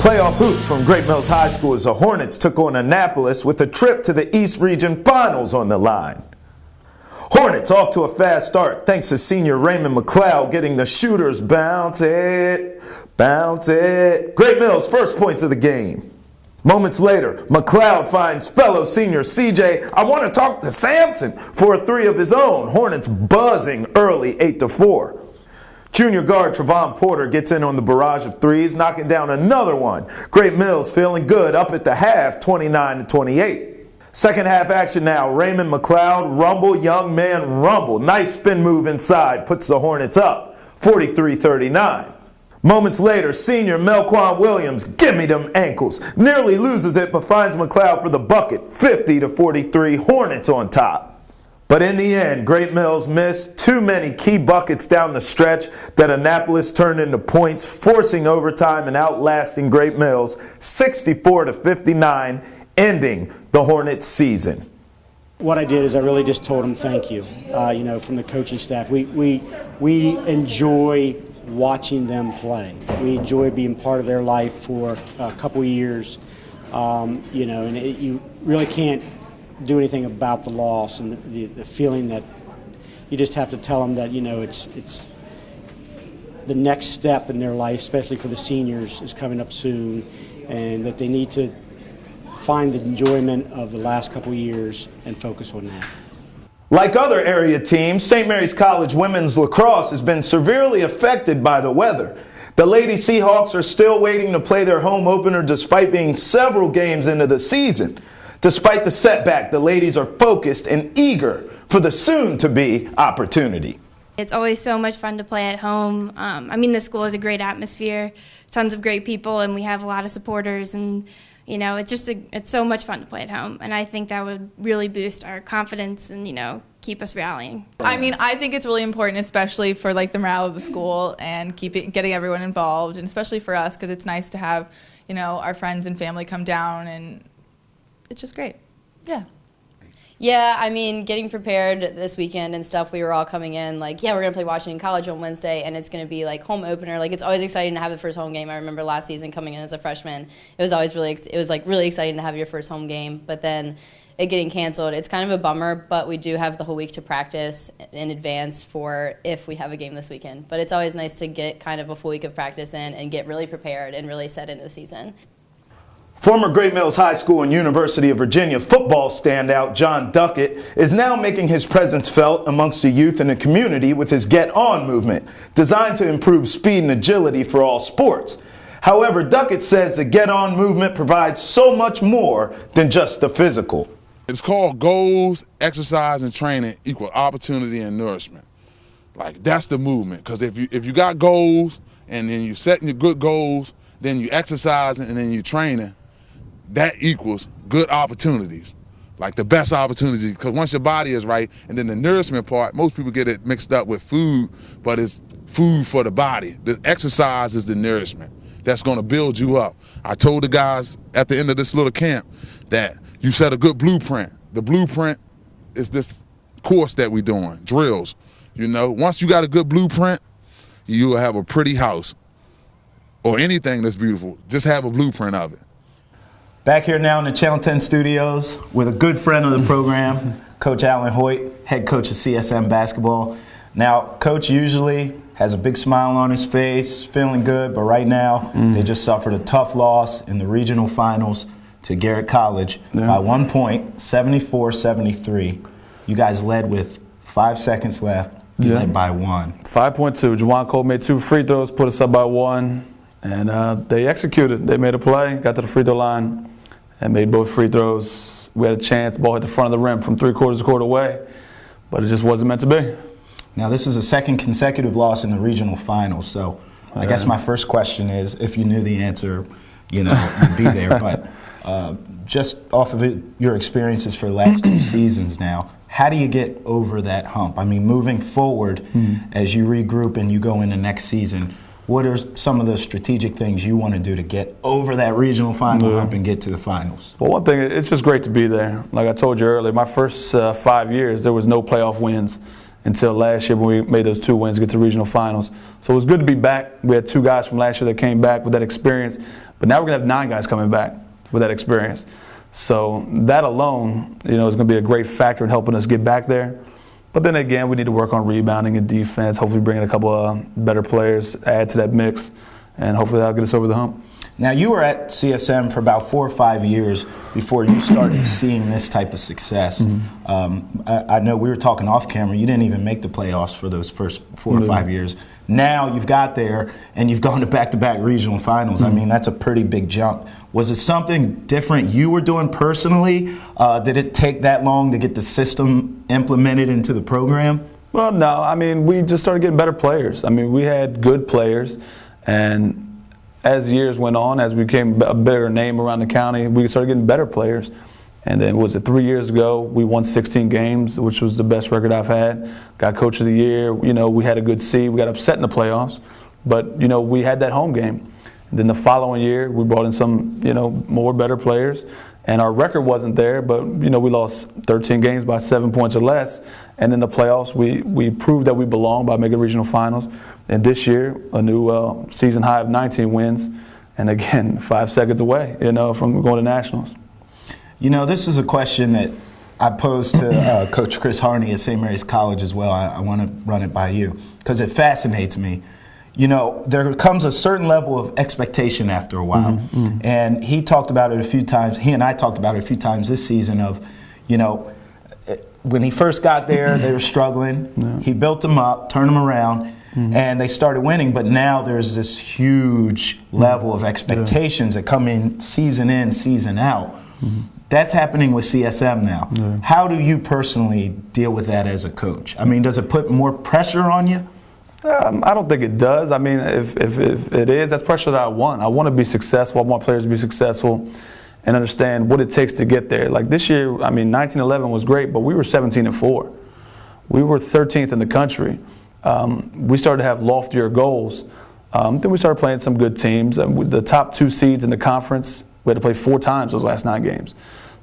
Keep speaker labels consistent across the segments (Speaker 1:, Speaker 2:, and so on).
Speaker 1: Playoff hoops from Great Mills High School as the Hornets took on Annapolis with a trip to the East Region Finals on the line. Hornets off to a fast start thanks to senior Raymond McLeod getting the shooters bounce it. Great Mills first points of the game. Moments later, McLeod finds fellow senior CJ, I want to talk to Sampson, for a three of his own. Hornets buzzing early 8-4. Junior guard Trevon Porter gets in on the barrage of threes, knocking down another one. Great Mills feeling good up at the half, 29-28. Second half action now. Raymond McLeod, rumble, young man, rumble. Nice spin move inside, puts the Hornets up, 43-39. Moments later, senior Melquan Williams, give me them ankles. Nearly loses it, but finds McLeod for the bucket, 50-43, Hornets on top. But in the end, Great Mills missed too many key buckets down the stretch that Annapolis turned into points, forcing overtime and outlasting Great Mills 64-59, ending the Hornets season.
Speaker 2: What I did is I really just told them thank you, from the coaching staff. We enjoy watching them play. We enjoy being part of their life for a couple of years, you really can't do anything about the loss and the feeling that you just have to tell them that it's the next step in their life, especially for the seniors, is coming up soon, and that they need to find the enjoyment of the last couple of years and focus on that.
Speaker 1: Like other area teams, St. Mary's College Women's Lacrosse has been severely affected by the weather. The Lady Seahawks are still waiting to play their home opener despite being several games into the season. Despite the setback, the ladies are focused and eager for the soon-to-be opportunity.
Speaker 3: It's always so much fun to play at home. The school is a great atmosphere, tons of great people, and we have a lot of supporters. And it's so much fun to play at home. And I think that would really boost our confidence and keep us rallying.
Speaker 4: I think it's really important, especially for the morale of the school and getting everyone involved, and especially for us because it's nice to have our friends and family come down, and it's just great. Yeah.
Speaker 5: Yeah, getting prepared this weekend and stuff, we were all coming in we're going to play Washington College on Wednesday, and it's going to be home opener. It's always exciting to have the first home game. I remember last season coming in as a freshman, it was really exciting to have your first home game, but then it getting canceled, it's kind of a bummer, but we do have the whole week to practice in advance for if we have a game this weekend. But it's always nice to get kind of a full week of practice in and get really prepared and really set into the season.
Speaker 1: Former Great Mills High School and University of Virginia football standout John Duckett is now making his presence felt amongst the youth and the community with his Get On movement, designed to improve speed and agility for all sports. However, Duckett says the Get On movement provides so much more than just the physical.
Speaker 6: It's called goals, exercise, and training equal opportunity and nourishment. That's the movement, because if you got goals and then you setting your good goals, then you exercising and then you training, that equals good opportunities, the best opportunities, because once your body is right, and then the nourishment part, most people get it mixed up with food, but it's food for the body. The exercise is the nourishment that's going to build you up. I told the guys at the end of this little camp that you set a good blueprint. The blueprint is this course that we're doing, drills. Once you got a good blueprint, you will have a pretty house or anything that's beautiful. Just have a blueprint of it.
Speaker 1: Back here now in the Channel 10 studios with a good friend of the program, Coach Alan Hoyt, head coach of CSM basketball. Now, Coach usually has a big smile on his face, feeling good, but right now they just suffered a tough loss in the regional finals to Garrett College by 1 point, 74-73. You guys led with 5 seconds left. You led by 1.
Speaker 7: 5.2. Juwan Cole made 2 free throws, put us up by 1, and they executed. They made a play, got to the free throw line, and made both free throws. We had a chance, ball hit the front of the rim from 3/4 court away, but it just wasn't meant to be.
Speaker 1: Now, this is a second consecutive loss in the regional finals, so I guess my first question is, if you knew the answer, you'd be there. But just off of your experiences for the last 2 seasons now, how do you get over that hump? Moving forward, as you regroup and you go into next season, what are some of the strategic things you want to do to get over that regional final hump and get to the finals?
Speaker 7: Well, one thing, it's just great to be there. Like I told you earlier, my first 5 years, there was no playoff wins. until last year when we made those 2 wins to get to regional finals. So it was good to be back. We had 2 guys from last year that came back with that experience, but now we're going to have 9 guys coming back with that experience. So that alone, is going to be a great factor in helping us get back there. But then again, we need to work on rebounding and defense, hopefully bring in a couple of better players, add to that mix, and hopefully that'll get us over the hump.
Speaker 1: Now, you were at CSM for about 4 or 5 years before you started seeing this type of success. I know we were talking off camera. You didn't even make the playoffs for those first 4 or 5 years. Now you've got there, and you've gone to back-to-back regional finals. I mean, that's a pretty big jump. Was it something different you were doing personally? Did it take that long to get the system implemented into the program?
Speaker 7: Well, no. I mean, we just started getting better players. I mean, we had good players, and as years went on, as we became a bigger name around the county, we started getting better players. And then, 3 years ago, we won 16 games, which was the best record I've had. Got Coach of the Year. We had a good seed. We got upset in the playoffs. But, we had that home game. And then the following year, we brought in some, more better players. And our record wasn't there, but, we lost 13 games by 7 points or less. And in the playoffs, we proved that we belong by making regional finals. And this year, a new season high of 19 wins. And again, 5 seconds away, from going to nationals.
Speaker 1: This is a question that I posed to Coach Chris Harney at St. Mary's College as well. I want to run it by you because it fascinates me. There comes a certain level of expectation after a while. And he talked about it a few times. He and I talked about it a few times this season of, when he first got there, they were struggling. Yeah. He built them up, turned them around, and they started winning. But now there's this huge level of expectations that come in, season out. That's happening with CSM now. Yeah. How do you personally deal with that as a coach? I mean, does it put more pressure on you?
Speaker 7: I don't think it does. I mean, if it is, that's pressure that I want. I want to be successful. I want players to be successful and understand what it takes to get there. Like this year, I mean, 19-11 was great, but we were 17-4. We were 13th in the country. We started to have loftier goals. Then we started playing some good teams. The top 2 seeds in the conference, we had to play 4 times those last 9 games.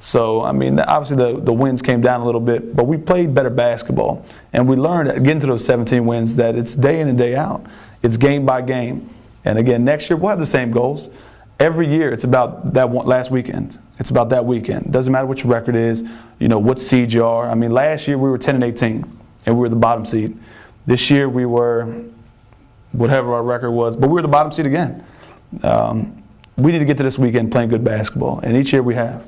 Speaker 7: So, I mean, obviously the wins came down a little bit, but we played better basketball. And we learned, getting to those 17 wins, that it's day in and day out. It's game by game. And again, next year we'll have the same goals. Every year it's about that last weekend. It's about that weekend. It doesn't matter what your record is, what seed you are. I mean, last year we were 10-18, and we were the bottom seed. This year we were whatever our record was, but we were the bottom seed again. We need to get to this weekend playing good basketball, and each year we have.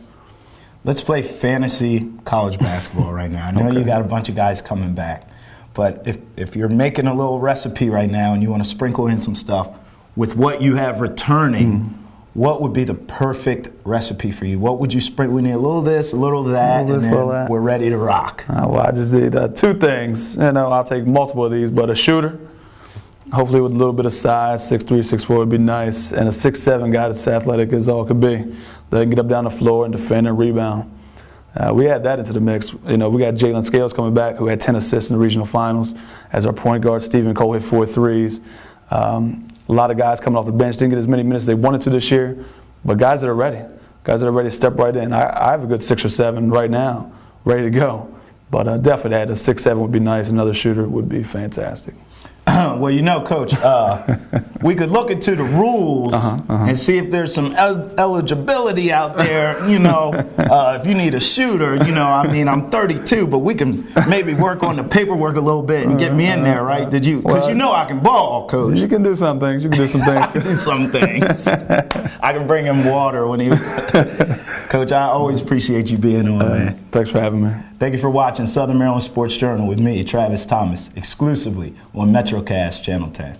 Speaker 1: Let's play fantasy college basketball right now. I know you got a bunch of guys coming back, but if you're making a little recipe right now and you want to sprinkle in some stuff with what you have returning, what would be the perfect recipe for you? What would you sprinkle? We need a little of this, a little of that, and then we're ready to rock.
Speaker 7: Well, I just need 2 things. I'll take multiple of these, but a shooter, hopefully with a little bit of size, 6'3", 6'4" would be nice, and a 6'7" guy that's athletic as all could be. They can get up down the floor and defend and rebound. We add that into the mix. We got Jalen Scales coming back, who had 10 assists in the regional finals as our point guard. Stephen Cole hit 4 threes. A lot of guys coming off the bench didn't get as many minutes as they wanted to this year, but guys that are ready to step right in. I have a good 6 or 7 right now, ready to go. But definitely add a 6'7" would be nice. Another shooter would be fantastic.
Speaker 1: Well, Coach, we could look into the rules and see if there's some eligibility out there, if you need a shooter, I mean, I'm 32, but we can maybe work on the paperwork a little bit and get me in there, right? Because I can ball, Coach.
Speaker 7: You can do some things.
Speaker 1: I can do some things. I can bring him water when he... Coach, I always appreciate you being on, man.
Speaker 7: Thanks for having me.
Speaker 1: Thank you for watching Southern Maryland Sports Journal with me, Travis Thomas, exclusively on MetroCast Channel 10.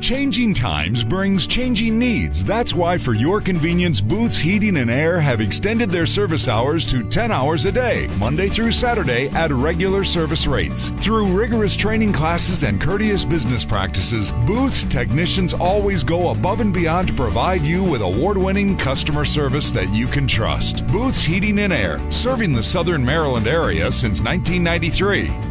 Speaker 8: Changing times brings changing needs. That's why, for your convenience, Booth's Heating and Air have extended their service hours to 10 hours a day, Monday through Saturday, at regular service rates. Through rigorous training classes and courteous business practices, Booth's technicians always go above and beyond to provide you with award-winning customer service that you can trust. Booth's Heating and Air, serving the Southern Maryland area since 1993.